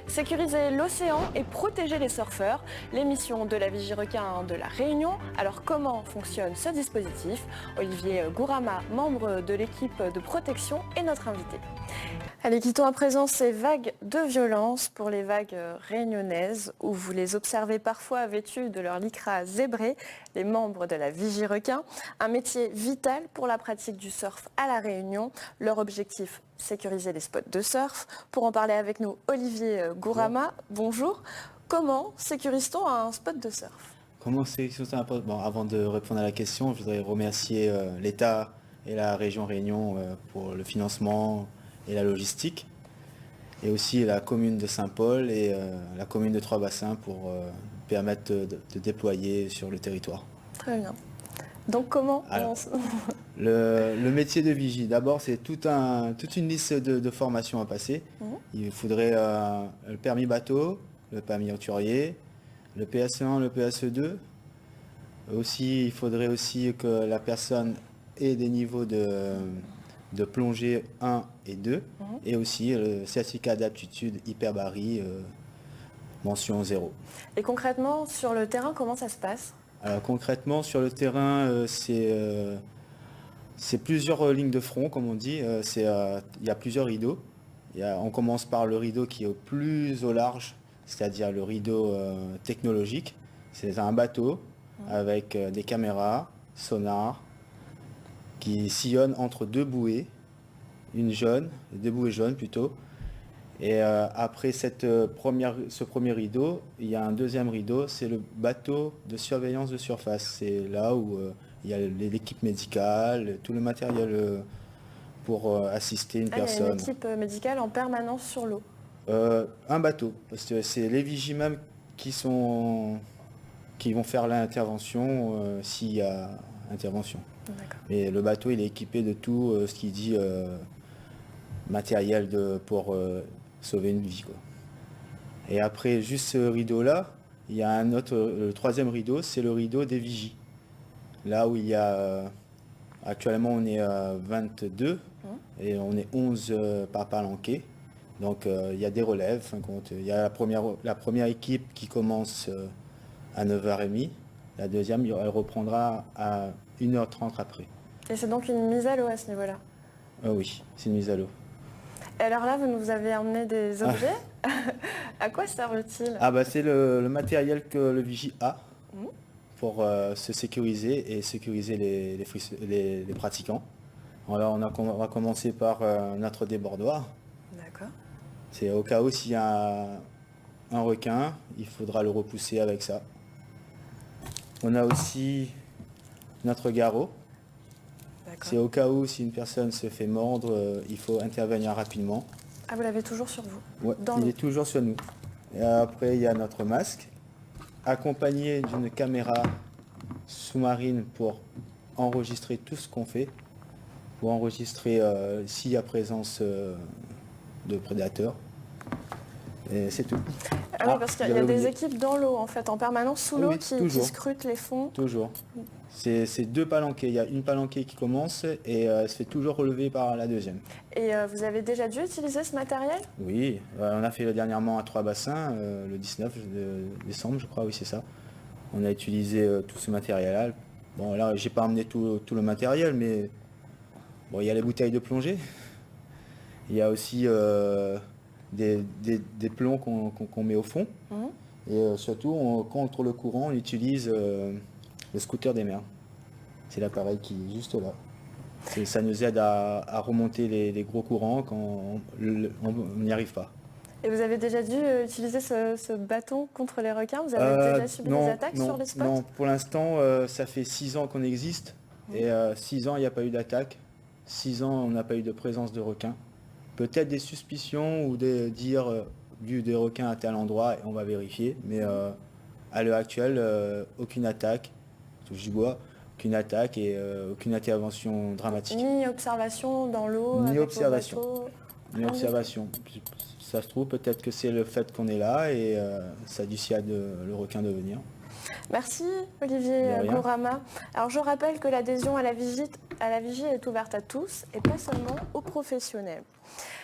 Sécuriser l'océan et protéger les surfeurs, l'émission de la Vigie Requin de la Réunion. Alors comment fonctionne ce dispositif? Olivier Gourama, membre de l'équipe de protection, est notre invité. Allez, quittons à présent ces vagues de violence pour les vagues réunionnaises où vous les observez parfois vêtus de leur lycra zébré, les membres de la Vigie Requin. Un métier vital pour la pratique du surf à la Réunion. Leur objectif, sécuriser les spots de surf. Pour en parler avec nous, Olivier Gourama, bonjour. Comment sécurise-t-on un spot de surf? Comment sélectionner un poste? Bon, avant de répondre à la question, je voudrais remercier l'État et la région Réunion pour le financement et la logistique, et aussi la commune de Saint-Paul et la commune de Trois-Bassins pour permettre de déployer sur le territoire. Très bien. Donc comment Alors, le métier de vigie, d'abord c'est toute une liste de formations à passer. Il faudrait le permis bateau, le permis hauturier, le PSE1, le PSE2. Aussi, il faudrait aussi que la personne ait des niveaux de plongée 1 et 2, et aussi le certificat d'aptitude hyperbarie mention 0. Et concrètement, sur le terrain, comment ça se passe? Alors, concrètement, sur le terrain, c'est plusieurs lignes de front, comme on dit. Il y a plusieurs rideaux. On commence par le rideau qui est au plus au large, c'est-à-dire le rideau technologique. C'est un bateau avec des caméras, sonars, qui sillonnent entre deux bouées, deux bouées jaunes plutôt. Et après ce premier rideau, il y a un deuxième rideau, c'est le bateau de surveillance de surface. C'est là où il y a l'équipe médicale, tout le matériel pour assister une personne. Il y a une équipe médicale en permanence sur l'eau. Un bateau, parce que c'est les vigies même qui vont faire l'intervention s'il y a intervention. Et le bateau, il est équipé de tout ce qui dit matériel pour sauver une vie, quoi. Et après, juste ce rideau-là, il y a le troisième rideau, c'est le rideau des vigies. Là où il y a, actuellement on est à 22 et on est 11 par palanquet. Donc il y a des relèves, fin compte. Il y a la première équipe qui commence à 9h30. La deuxième, elle reprendra à 1h30 après. Et c'est donc une mise à l'eau à ce niveau-là? Oui, c'est une mise à l'eau. Et alors là, vous nous avez emmené des objets. À quoi servent-ils? C'est le matériel que le vigie a pour se sécuriser et sécuriser les pratiquants. Alors on va commencer par notre débordoir. D'accord. C'est au cas où s'il y a un requin, il faudra le repousser avec ça. On a aussi notre garrot. C'est au cas où si une personne se fait mordre, il faut intervenir rapidement. Ah, vous l'avez toujours sur vous? Oui, il est toujours sur nous. Et après, il y a notre masque, accompagné d'une caméra sous-marine pour enregistrer tout ce qu'on fait, pour enregistrer s'il y a présence de prédateurs. Et c'est tout. Ah oui, parce qu'il y a des équipes dans l'eau, en fait, en permanence sous l'eau, qui scrutent les fonds. Toujours. C'est deux palanquets. Il y a une palanquée qui commence et se fait toujours relever par la deuxième. Et vous avez déjà dû utiliser ce matériel? Oui, on a fait dernièrement à Trois-Bassins, le 19 décembre, je crois, oui c'est ça. On a utilisé tout ce matériel-là. Bon là, j'ai pas emmené tout le matériel, mais bon, il y a les bouteilles de plongée. Il y a aussi des plombs qu'on met au fond. Et surtout, contre le courant, on utilise le scooter des mers. C'est l'appareil qui est juste là. Ça nous aide à remonter les gros courants quand on n'y arrive pas. Et vous avez déjà dû utiliser ce bâton contre les requins? Vous avez déjà subi des attaques sur les spots? Non, pour l'instant, ça fait 6 ans qu'on existe. Et 6 ans, il n'y a pas eu d'attaque. 6 ans, on n'a pas eu de présence de requins. Peut-être des suspicions ou dire vu des requins à tel endroit, et on va vérifier. Mais à l'heure actuelle, aucune attaque. Touche du bois. Aucune attaque et aucune intervention dramatique. Ni observation dans l'eau? Ni avec observation. vos bateaux. Ni observation. Ça se trouve, peut-être que c'est le fait qu'on est là et ça dissuade le requin de venir. Merci Olivier Gourama. Alors je rappelle que l'adhésion à la vigie est ouverte à tous et pas seulement aux professionnels.